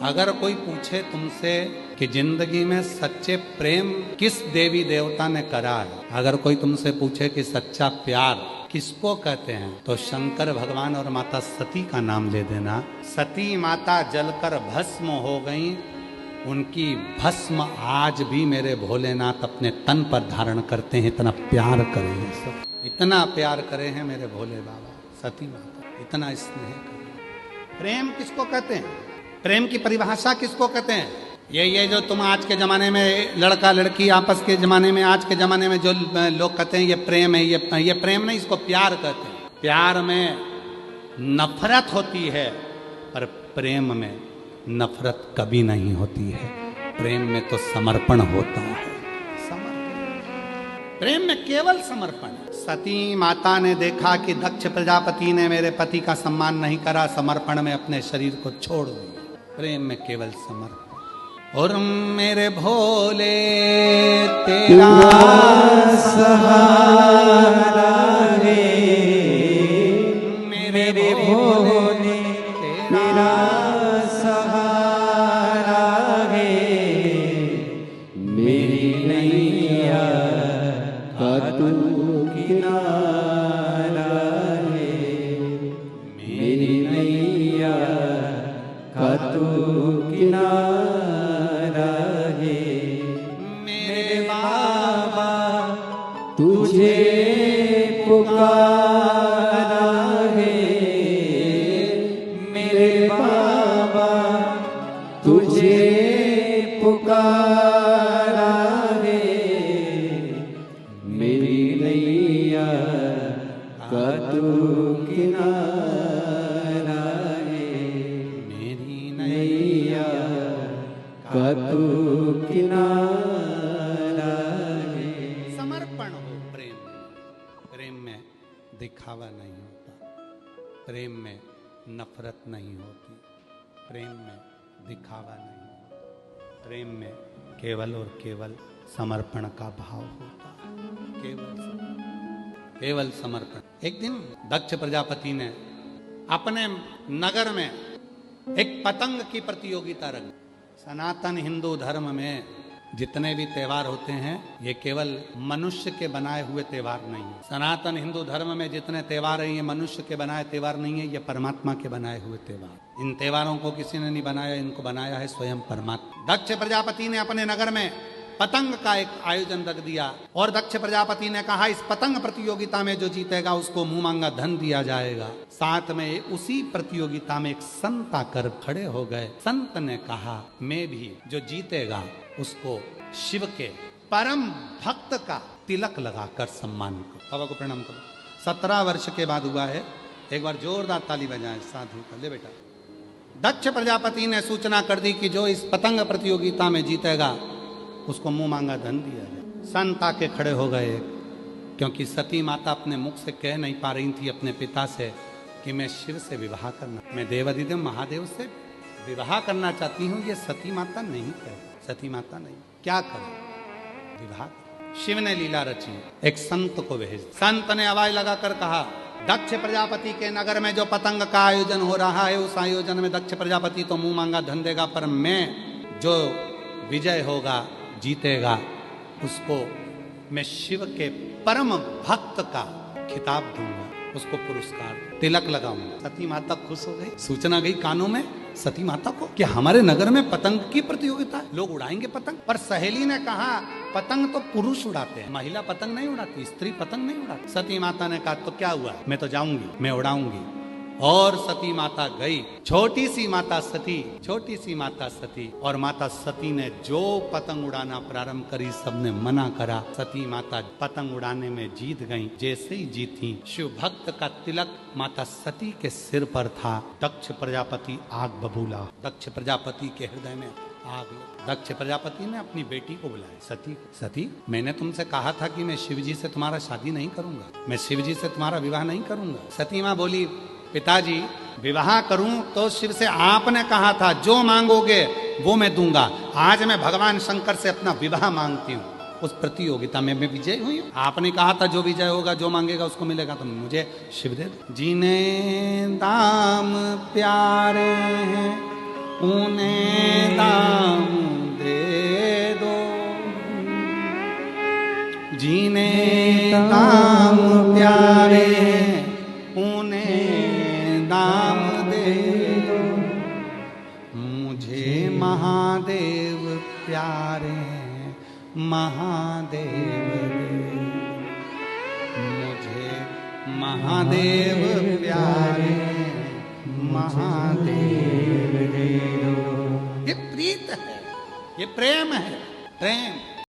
अगर कोई पूछे तुमसे कि जिंदगी में सच्चे प्रेम किस देवी देवता ने करा है, अगर कोई तुमसे पूछे कि सच्चा प्यार किसको कहते हैं, तो शंकर भगवान और माता सती का नाम ले देना। सती माता जलकर भस्म हो गई, उनकी भस्म आज भी मेरे भोलेनाथ अपने तन पर धारण करते हैं। इतना प्यार करें सब, इतना प्यार करे हैं मेरे भोले बाबा सती माता, इतना स्नेह करें। प्रेम किसको कहते हैं, प्रेम की परिभाषा किसको कहते हैं? ये जो तुम आज के ज़माने में लड़का लड़की आपस के ज़माने में, आज के ज़माने में जो लोग कहते हैं ये प्रेम है, ये प्रेम नहीं, इसको प्यार कहते हैं। प्यार में नफरत होती है, पर प्रेम में नफरत कभी नहीं होती है। प्रेम में तो समर्पण होता है, समर्पण, प्रेम में केवल समर्पण। सती माता ने देखा कि दक्ष प्रजापति ने मेरे पति का सम्मान नहीं करा, समर्पण में अपने शरीर को छोड़ दिया। प्रेम में केवल समर्पण। और मेरे भोले तेरा सहारा है, मेरे भोले तेरा सहारा है, मेरी नैया का तू किनारा है, मेरी नैया का तू किनारा है। मेरे बाबा तुझे पुकारा है, मेरे बाबा तुझे पुकारा है, मेरी नैया का तू किनारा है, मेरी नैया का तू किनारा है। समर्पण हो प्रेम, प्रेम में दिखावा नहीं होता, प्रेम में नफरत नहीं होती, प्रेम में दिखावा नहीं होता, प्रेम में केवल और केवल समर्पण का भाव होता है, केवल समर्पण। एक दिन दक्ष प्रजापति ने अपने नगर में एक पतंग की प्रतियोगिता रखी। सनातन हिंदू धर्म में जितने भी त्योहार होते हैं ये केवल मनुष्य के बनाए हुए त्योहार नहीं है। सनातन हिंदू धर्म में जितने त्योहार हैं ये मनुष्य के बनाए त्योहार नहीं है, ये परमात्मा के बनाए हुए त्योहार। इन त्योहारों को किसी ने नहीं बनाया, इनको बनाया है स्वयं परमात्मा। दक्ष प्रजापति ने अपने नगर में पतंग का एक आयोजन रख दिया और दक्ष प्रजापति ने कहा इस पतंग प्रतियोगिता में जो जीतेगा उसको मुंह मांगा धन दिया जाएगा। साथ में उसी प्रतियोगिता में एक संत आकर खड़े हो गए। संत ने कहा मैं भी जो जीतेगा उसको शिव के परम भक्त का तिलक लगाकर सम्मान करो। बाबा को प्रणाम करो। 17 वर्ष के बाद हुआ है, एक बार जोरदार ताली बजाएं साधु का। ले बेटा। दक्ष प्रजापति ने सूचना कर दी कि जो इस पतंग प्रतियोगिता में जीतेगा उसको मुंह मांगा धन दिया जाए। संत आके खड़े हो गए, क्योंकि सती माता अपने मुख से कह नहीं पा रही थी अपने पिता से कि मैं शिव से विवाह करना, मैं देवाधिदेव महादेव से विवाह करना चाहती हूँ। ये सती माता नहीं कह, सती माता नहीं, क्या करे, विवाह। शिव ने लीला रची, एक संत को भेज। संत ने आवाज लगाकर कहा दक्ष प्रजापति के नगर में जो पतंग का आयोजन हो रहा है उस आयोजन में दक्ष प्रजापति तो मुंह मांगा धन देगा, पर मैं जो विजय होगा जीतेगा उसको मैं शिव के परम भक्त का खिताब दूंगा, उसको पुरस्कार तिलक लगाऊंगा। सती माता खुश हो गई। सूचना गई कानों में सती माता को कि हमारे नगर में पतंग की प्रतियोगिता है, लोग उड़ाएंगे पतंग। पर सहेली ने कहा पतंग तो पुरुष उड़ाते हैं, महिला पतंग नहीं उड़ाती, स्त्री पतंग नहीं उड़ाती। सती माता ने कहा तो क्या हुआ, मैं तो जाऊंगी, मैं उड़ाऊंगी। और सती माता गई, छोटी सी माता सती, छोटी सी माता सती। और माता सती ने जो पतंग उड़ाना प्रारंभ करी सबने मना करा। सती माता पतंग उड़ाने में जीत गई। जैसे ही जीती शिव भक्त का तिलक माता सती के सिर पर था। दक्ष प्रजापति आग बबूला, दक्ष प्रजापति के हृदय में आग। दक्ष प्रजापति ने अपनी बेटी को बुलाया, सती, सती मैंने तुमसे कहा था कि मैं शिवजी से तुम्हारा शादी नहीं करूंगा, मैं शिवजी से तुम्हारा विवाह नहीं करूंगा। सती माँ बोली पिताजी विवाह करूं तो शिव से आपने कहा था जो मांगोगे वो मैं दूंगा। आज मैं भगवान शंकर से अपना विवाह मांगती हूँ। उस प्रतियोगिता में मैं विजय हुई हूँ। आपने कहा था जो विजय होगा जो मांगेगा उसको मिलेगा, तो मुझे शिव दे दो। जिन्हें दाम प्यारे हैं उन्हें दाम दे दो, जीने दाम प्यारे उन्हें दाम दे दो, मुझे महादेव प्यारे महादेव, मुझे महादेव प्यारे महादेव दे दो। ये प्रीत है, ये प्रेम है, प्रेम।